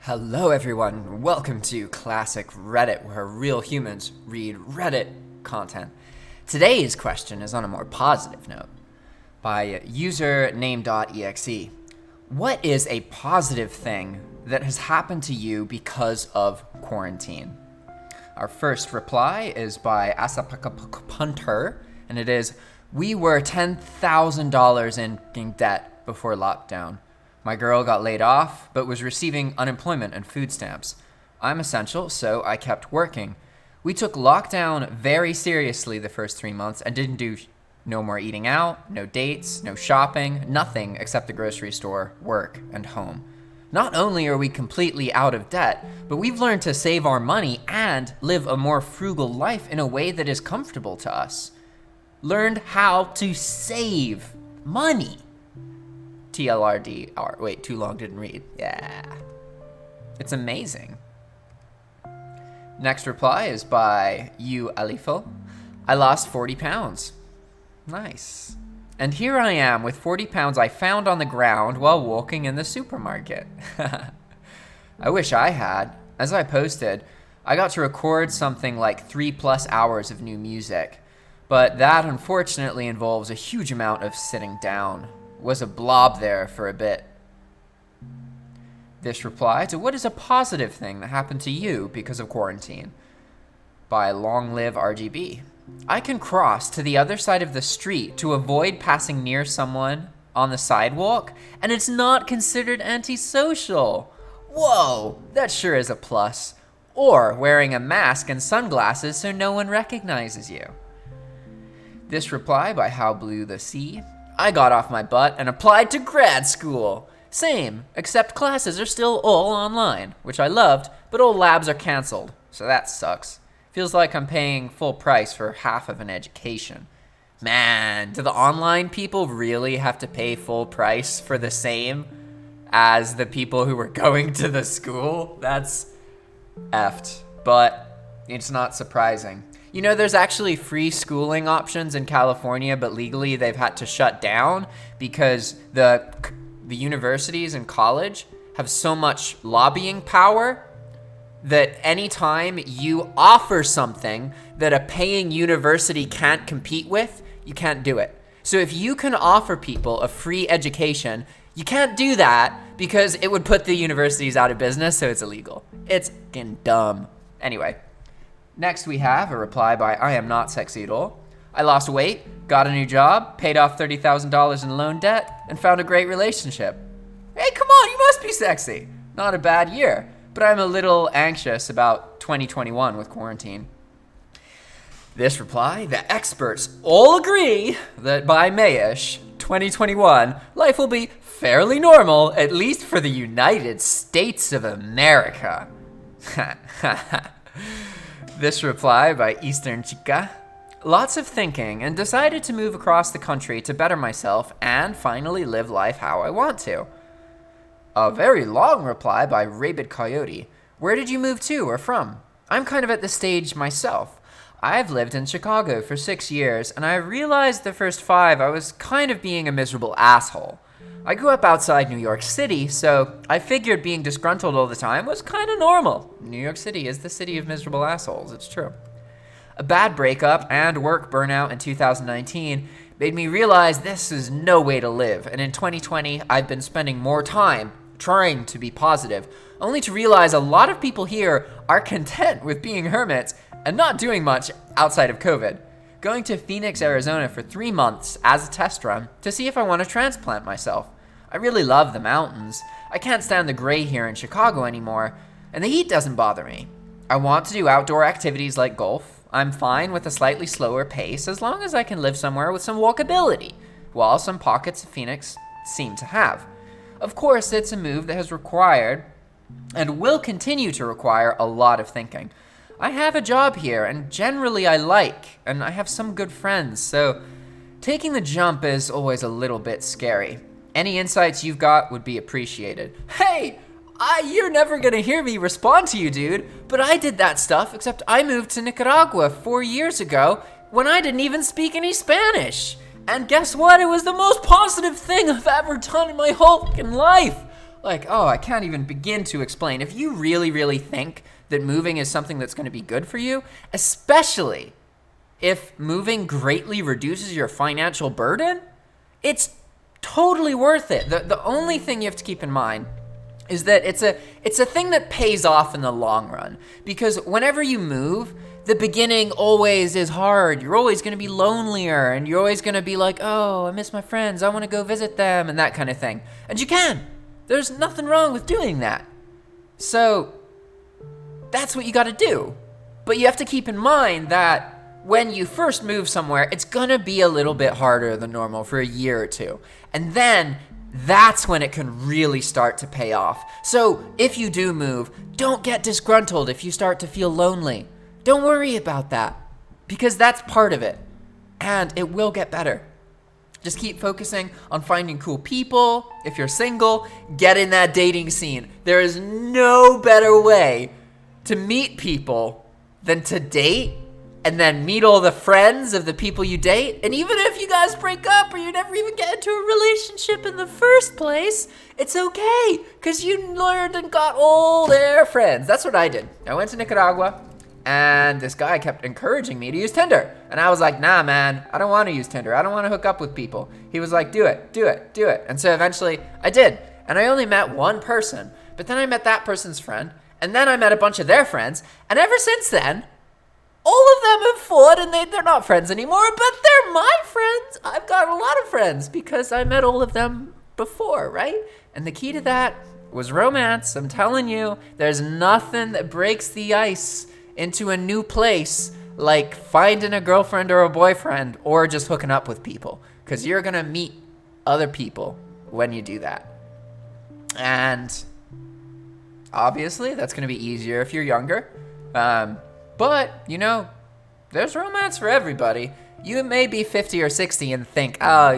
Hello everyone, welcome to Classic Reddit, where real humans read Reddit content. Today's question is on a more positive note, by user name.exe. What is a positive thing that has happened to you because of quarantine? Our first reply is by Punter, and it is, we were $10,000 in debt before lockdown. My girl got laid off, but was receiving unemployment and food stamps. I'm essential, so I kept working. We took lockdown very seriously the first 3 months and didn't do no more eating out, no dates, no shopping, nothing except the grocery store, work, and home. Not only are we completely out of debt, but we've learned to save our money and live a more frugal life in a way that is comfortable to us. Learned how to save money. TLRDR. Wait, too long, didn't read. Yeah. It's amazing. Next reply is by you, Alifo. I lost 40 pounds. Nice. And here I am with 40 pounds I found on the ground while walking in the supermarket. I wish I had. As I posted, I got to record something like 3+ hours of new music, but that unfortunately involves a huge amount of sitting down. Was a blob there for a bit. This reply to what is a positive thing that happened to you because of quarantine? By Long Live RGB. I can cross to the other side of the street to avoid passing near someone on the sidewalk, and it's not considered antisocial. Whoa, that sure is a plus. Or wearing a mask and sunglasses so no one recognizes you. This reply by How Blue the Sea. I got off my butt and applied to grad school. Same, except classes are still all online, which I loved, but all labs are canceled, so that sucks. Feels like I'm paying full price for half of an education. Man, do the online people really have to pay full price for the same as the people who were going to the school? That's effed, but it's not surprising. You know, there's actually free schooling options in California, but legally they've had to shut down because the universities and college have so much lobbying power that anytime you offer something that a paying university can't compete with, you can't do it. So if you can offer people a free education, you can't do that because it would put the universities out of business, so it's illegal. It's fucking dumb. Anyway. Next we have a reply by I Am Not Sexy at All. I lost weight, got a new job, paid off $30,000 in loan debt, and found a great relationship. Hey, come on, you must be sexy. Not a bad year, but I'm a little anxious about 2021 with quarantine. This reply, the experts all agree that by Mayish 2021, life will be fairly normal, at least for the United States of America. This reply by Eastern Chica. Lots of thinking and decided to move across the country to better myself and finally live life how I want to. A very long reply by Rabid Coyote. Where did you move to or from? I'm kind of at this stage myself. I've lived in Chicago for 6 years and I realized the first 5 I was kind of being a miserable asshole. I grew up outside New York City, so I figured being disgruntled all the time was kind of normal. New York City is the city of miserable assholes, it's true. A bad breakup and work burnout in 2019 made me realize this is no way to live, and in 2020, I've been spending more time trying to be positive, only to realize a lot of people here are content with being hermits and not doing much outside of COVID. Going to Phoenix, Arizona for 3 months as a test run to see if I want to transplant myself. I really love the mountains. I can't stand the gray here in Chicago anymore, and the heat doesn't bother me. I want to do outdoor activities like golf. I'm fine with a slightly slower pace as long as I can live somewhere with some walkability, while some pockets of Phoenix seem to have. Of course, it's a move that has required and will continue to require a lot of thinking. I have a job here, and generally I like, and I have some good friends, so taking the jump is always a little bit scary. Any insights you've got would be appreciated. Hey, you're never gonna hear me respond to you, dude, but I did that stuff, except I moved to Nicaragua 4 years ago when I didn't even speak any Spanish. And guess what? It was the most positive thing I've ever done in my whole fucking life. Like, oh, I can't even begin to explain. If you really, really think that moving is something that's going to be good for you, especially if moving greatly reduces your financial burden, it's totally worth it. The only thing you have to keep in mind is that it's a thing that pays off in the long run. Because whenever you move, the beginning always is hard. You're always going to be lonelier, and you're always going to be like, oh, I miss my friends. I want to go visit them, and that kind of thing. And you can. There's nothing wrong with doing that. So that's what you got to do. But you have to keep in mind that when you first move somewhere, it's going to be a little bit harder than normal for a year or two. And then that's when it can really start to pay off. So if you do move, don't get disgruntled if you start to feel lonely. Don't worry about that, because that's part of it. And it will get better. Just keep focusing on finding cool people. If you're single, get in that dating scene. There is no better way to meet people than to date and then meet all the friends of the people you date. And even if you guys break up or you never even get into a relationship in the first place, it's okay, because you learned and got all their friends. That's what I did. I went to Nicaragua, and this guy kept encouraging me to use Tinder. And I was like, nah, man, I don't want to use Tinder. I don't want to hook up with people. He was like, do it, do it, do it. And so eventually I did. And I only met one person, but then I met that person's friend, and then I met a bunch of their friends. And ever since then, all of them have fought, and they're not friends anymore, but they're my friends. I've got a lot of friends because I met all of them before, right? And the key to that was romance. I'm telling you, there's nothing that breaks the ice into a new place like finding a girlfriend or a boyfriend or just hooking up with people, because you're gonna meet other people when you do that. And obviously that's gonna be easier if you're younger, but you know, there's romance for everybody. You may be 50 or 60 and think, oh,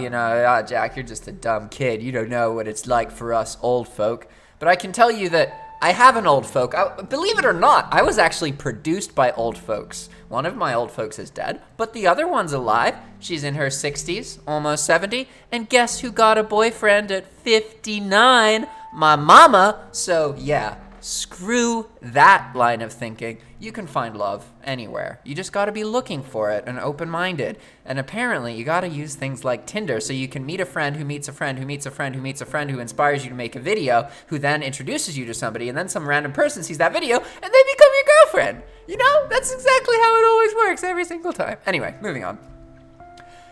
Jack, you're just a dumb kid, you don't know what it's like for us old folk. But I can tell you that I have an old folk. Believe it or not, I was actually produced by old folks. One of my old folks is dead, but the other one's alive. She's in her 60s, almost 70. And guess who got a boyfriend at 59? My mama. So yeah, screw that line of thinking. You can find love anywhere. You just gotta be looking for it and open-minded. And apparently you gotta use things like Tinder so you can meet a friend who meets a friend who meets a friend who meets a friend who inspires you to make a video, who then introduces you to somebody, and then some random person sees that video and they become your girlfriend. You know, that's exactly how it always works every single time. Anyway, moving on.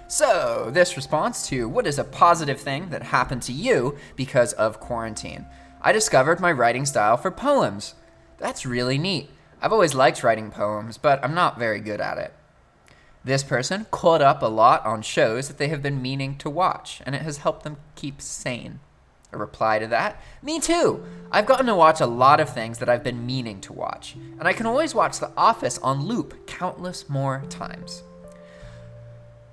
So this response to what is a positive thing that happened to you because of quarantine. I discovered my writing style for poems. That's really neat. I've always liked writing poems, but I'm not very good at it. This person caught up a lot on shows that they have been meaning to watch, and it has helped them keep sane. A reply to that, me too. I've gotten to watch a lot of things that I've been meaning to watch, and I can always watch The Office on loop countless more times.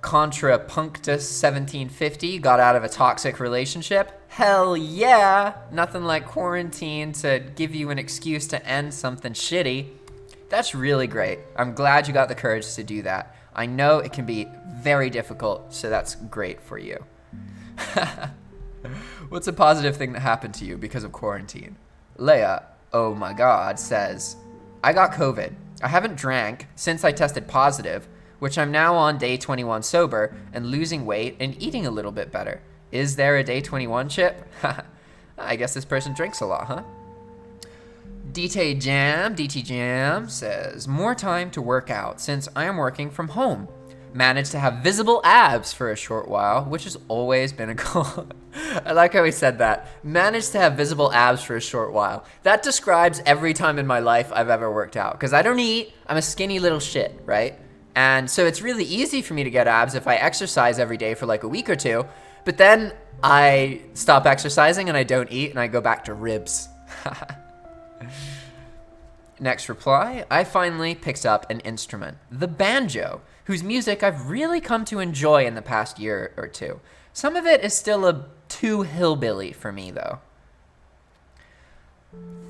Contra Punctus 1750 got out of a toxic relationship. Hell yeah! Nothing like quarantine to give you an excuse to end something shitty. That's really great. I'm glad you got the courage to do that. I know it can be very difficult, so that's great for you. What's a positive thing that happened to you because of quarantine? Leia, oh my god, says, I got COVID. I haven't drank since I tested positive, which I'm now on day 21 sober and losing weight and eating a little bit better. Is there a day 21 chip? I guess this person drinks a lot, huh? DT Jam says, more time to work out since I am working from home. Managed to have visible abs for a short while, which has always been a goal. I like how he said that. Managed to have visible abs for a short while. That describes every time in my life I've ever worked out. Because I don't eat, I'm a skinny little shit, right? And so it's really easy for me to get abs if I exercise every day for like a week or two. But then I stop exercising and I don't eat and I go back to ribs. Next reply, I finally picked up an instrument, the banjo, whose music I've really come to enjoy in the past year or two. Some of it is still too hillbilly for me though.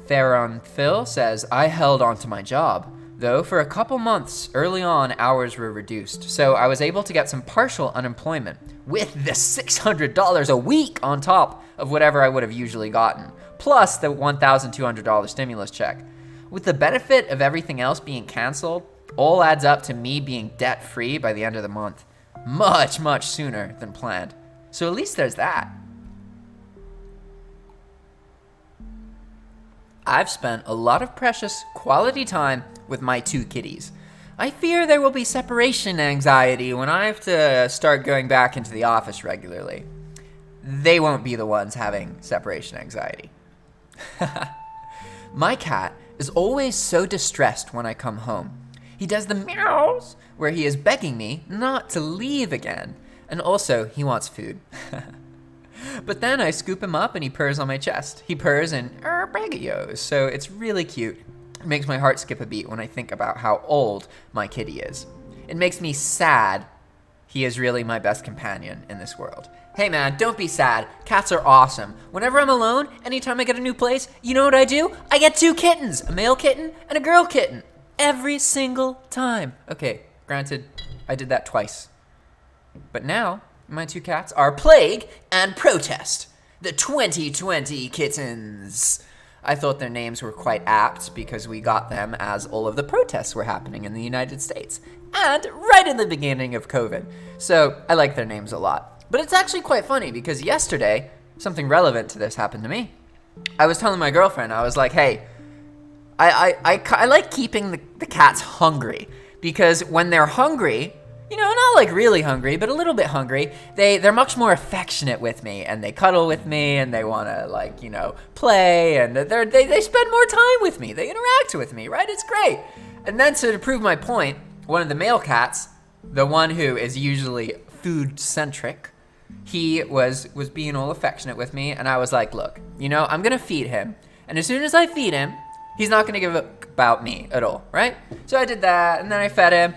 Theron Phil says, I held on to my job. Though for a couple months early on, hours were reduced, so I was able to get some partial unemployment with the $600 a week on top of whatever I would have usually gotten, plus the $1,200 stimulus check. With the benefit of everything else being canceled, all adds up to me being debt-free by the end of the month. Much, much sooner than planned. So at least there's that. I've spent a lot of precious quality time with my 2 kitties. I fear there will be separation anxiety when I have to start going back into the office regularly. They won't be the ones having separation anxiety. My cat is always so distressed when I come home. He does the meows where he is begging me not to leave again. And also, he wants food. But then I scoop him up and he purrs on my chest. He purrs in arpeggios, so it's really cute. It makes my heart skip a beat when I think about how old my kitty is. It makes me sad. He is really my best companion in this world. Hey man, don't be sad. Cats are awesome. Whenever I'm alone, anytime I get a new place, you know what I do? I get 2 kittens, a male kitten and a girl kitten. Every single time. Okay, granted, I did that twice. But now, my 2 cats are Plague and Protest, the 2020 kittens. I thought their names were quite apt because we got them as all of the protests were happening in the United States and right in the beginning of COVID. So I like their names a lot. But it's actually quite funny because yesterday, something relevant to this happened to me. I was telling my girlfriend, I was like, hey, I like keeping the cats hungry because when they're hungry, you know, not like really hungry, but a little bit hungry, they're much more affectionate with me and they cuddle with me and they want to like, you know, play and they spend more time with me. They interact with me, right? It's great. And then to prove my point, one of the male cats, the one who is usually food centric, he was being all affectionate with me and I was like, look, you know, I'm going to feed him. And as soon as I feed him, he's not going to give a about me at all, right? So I did that and then I fed him.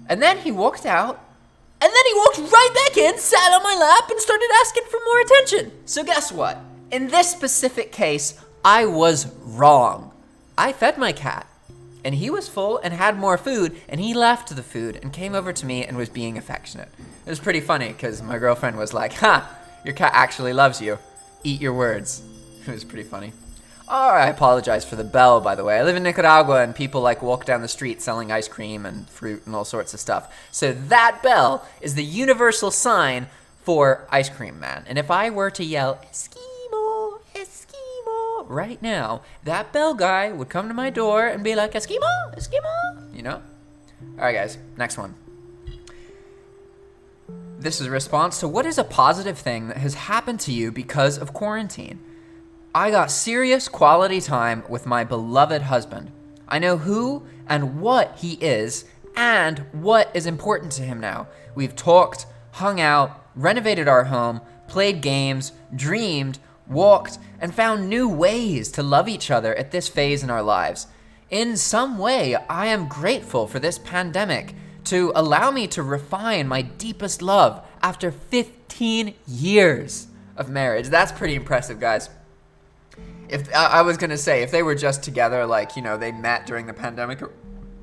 And then he walked out, and then he walked right back in, sat on my lap, and started asking for more attention. So guess what? In this specific case, I was wrong. I fed my cat, and he was full and had more food, and he left the food and came over to me and was being affectionate. It was pretty funny, because my girlfriend was like, your cat actually loves you. Eat your words. It was pretty funny. Oh, I apologize for the bell, by the way. I live in Nicaragua, and people like walk down the street selling ice cream and fruit and all sorts of stuff. So that bell is the universal sign for Ice Cream Man. And if I were to yell, Eskimo, Eskimo, right now, that bell guy would come to my door and be like, Eskimo, Eskimo, you know? All right, guys, next one. This is a response to what is a positive thing that has happened to you because of quarantine? I got serious quality time with my beloved husband. I know who and what he is and what is important to him now. We've talked, hung out, renovated our home, played games, dreamed, walked, and found new ways to love each other at this phase in our lives. In some way, I am grateful for this pandemic to allow me to refine my deepest love after 15 years of marriage. That's pretty impressive, guys. If I was going to say, if they were just together, like, you know, they met during the pandemic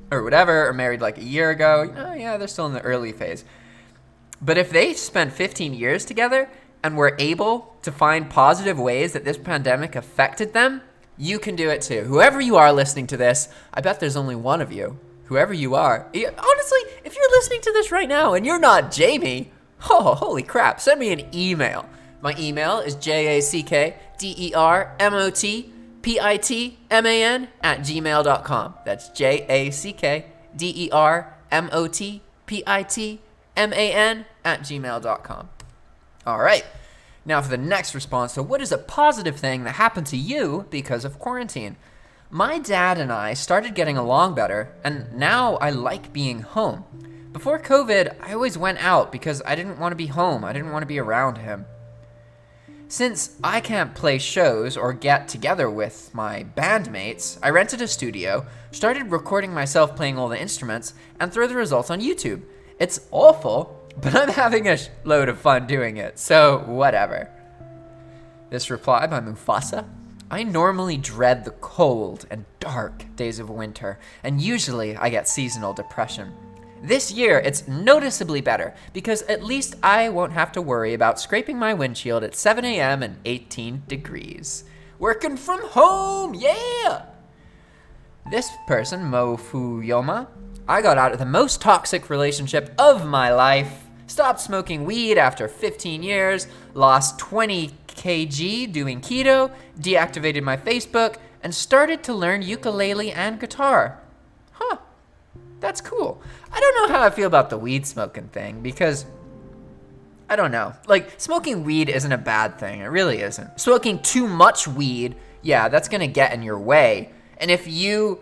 or whatever, or married like a year ago, yeah, they're still in the early phase. But if they spent 15 years together and were able to find positive ways that this pandemic affected them, you can do it too. Whoever you are listening to this, I bet there's only one of you. Whoever you are. Honestly, if you're listening to this right now and you're not Jamie, oh, holy crap, send me an email. My email is jackdermotpitman@gmail.com. That's jackdermotpitman@gmail.com. All right. Now for the next response. So what is a positive thing that happened to you because of quarantine? My dad and I started getting along better, and now I like being home. Before COVID, I always went out because I didn't want to be home. I didn't want to be around him. Since I can't play shows or get together with my bandmates, I rented a studio, started recording myself playing all the instruments, and throw the results on YouTube. It's awful, but I'm having a load of fun doing it, so whatever. This reply by Mufasa. I normally dread the cold and dark days of winter, and usually I get seasonal depression. This year, it's noticeably better because at least I won't have to worry about scraping my windshield at 7 a.m. and 18 degrees. Working from home, yeah! This person, Mofuyoma, I got out of the most toxic relationship of my life, stopped smoking weed after 15 years, lost 20 kg doing keto, deactivated my Facebook, and started to learn ukulele and guitar. Huh, that's cool. I don't know how I feel about the weed smoking thing because, I don't know. Like, smoking weed isn't a bad thing. It really isn't. Smoking too much weed, yeah, that's gonna get in your way. And if you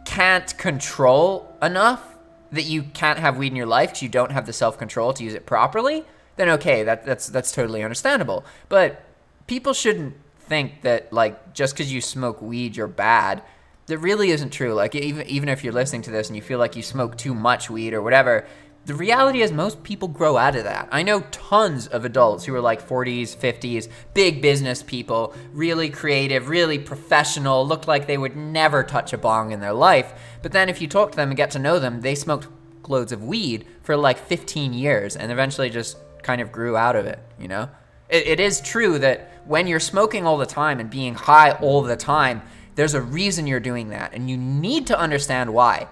can't control enough that you can't have weed in your life because you don't have the self-control to use it properly, then okay, that's totally understandable. But people shouldn't think that, like, just because you smoke weed, you're bad. That really isn't true. Like, even if you're listening to this and you feel like you smoke too much weed or whatever, the reality is most people grow out of that. I know tons of adults who are like 40s, 50s, big business people, really creative, really professional, look like they would never touch a bong in their life. But then if you talk to them and get to know them, they smoked loads of weed for like 15 years and eventually just kind of grew out of it, you know? It is true that when you're smoking all the time and being high all the time, there's a reason you're doing that, and you need to understand why.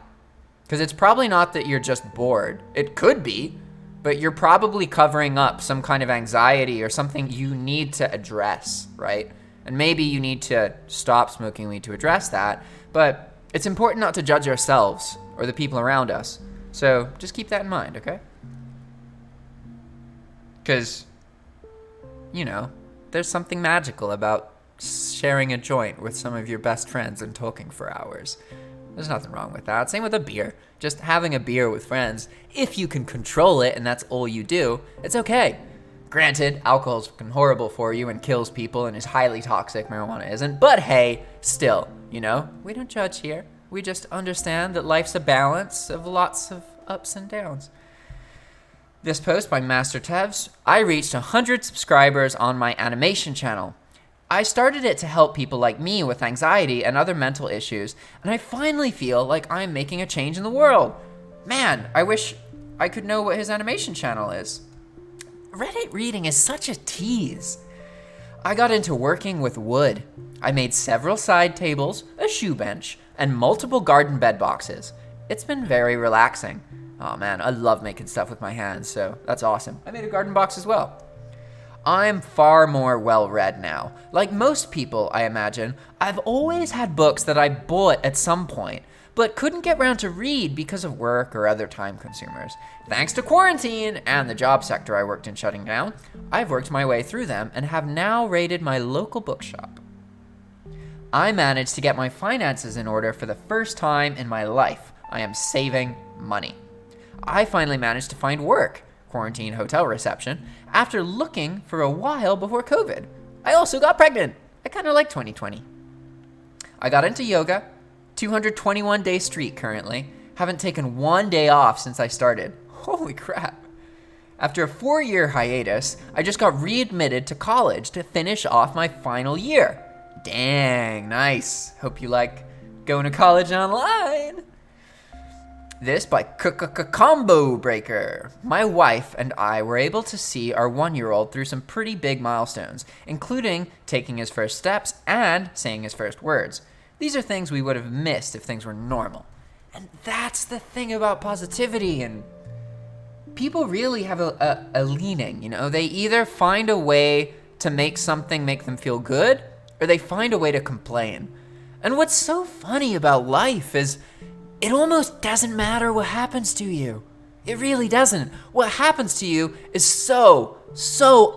Because it's probably not that you're just bored. It could be, but you're probably covering up some kind of anxiety or something you need to address, right? And maybe you need to stop smoking weed to address that, but it's important not to judge ourselves or the people around us. So just keep that in mind, okay? Because, you know, there's something magical about sharing a joint with some of your best friends and talking for hours. There's nothing wrong with that. Same with a beer. Just having a beer with friends, if you can control it and that's all you do, it's okay. Granted, alcohol's fucking horrible for you and kills people and is highly toxic. Marijuana isn't. But hey, still, you know, we don't judge here. We just understand that life's a balance of lots of ups and downs. This post by Master Tevs, I reached 100 subscribers on my animation channel. I started it to help people like me with anxiety and other mental issues, and I finally feel like I'm making a change in the world. Man, I wish I could know what his animation channel is. Reddit reading is such a tease. I got into working with wood. I made several side tables, a shoe bench, and multiple garden bed boxes. It's been very relaxing. Oh man, I love making stuff with my hands, so that's awesome. I made a garden box as well. I'm far more well-read now. Like most people, I imagine, I've always had books that I bought at some point, but couldn't get around to read because of work or other time consumers. Thanks to quarantine and the job sector I worked in shutting down, I've worked my way through them and have now raided my local bookshop. I managed to get my finances in order for the first time in my life. I am saving money. I finally managed to find work, quarantine hotel reception, after looking for a while before COVID. I also got pregnant. I kind of like 2020. I got into yoga, 221-day streak currently. Haven't taken one day off since I started. Holy crap. After a 4-year hiatus, I just got readmitted to college to finish off my final year. Dang, nice. Hope you like going to college online. This by Combo Breaker. My wife and I were able to see our 1-year-old through some pretty big milestones, including taking his first steps and saying his first words. These are things we would have missed if things were normal. And that's the thing about positivity, and people really have a leaning, you know? They either find a way to make something make them feel good, or they find a way to complain. And what's so funny about life is it almost doesn't matter what happens to you. It really doesn't. What happens to you is so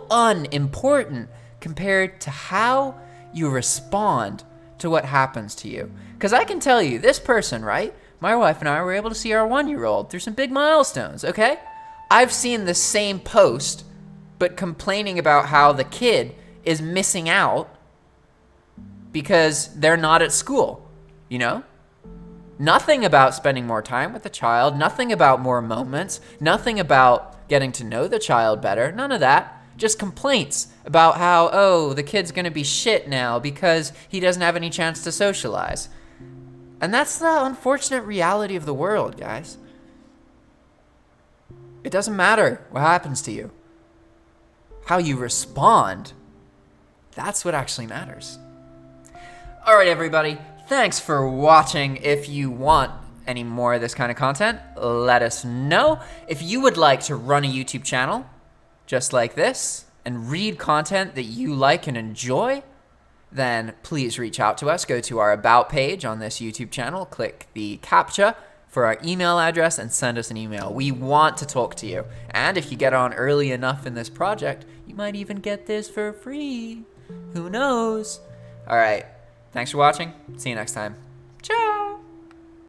unimportant compared to how you respond to what happens to you. Because I can tell you, this person, right? My wife and I were able to see our 1-year-old through some big milestones, okay? I've seen the same post, but complaining about how the kid is missing out because they're not at school, you know? Nothing about spending more time with the child, nothing about more moments, nothing about getting to know the child better, none of that. Just complaints about how, oh, the kid's gonna be shit now because he doesn't have any chance to socialize. And that's the unfortunate reality of the world, guys. It doesn't matter what happens to you. How you respond, that's what actually matters. All right, everybody, thanks for watching. If you want any more of this kind of content, let us know. If you would like to run a YouTube channel just like this and read content that you like and enjoy, then please reach out to us. Go to our About page on this YouTube channel, click the CAPTCHA for our email address, and send us an email. We want to talk to you. And if you get on early enough in this project, you might even get this for free. Who knows? All right. Thanks for watching. See you next time.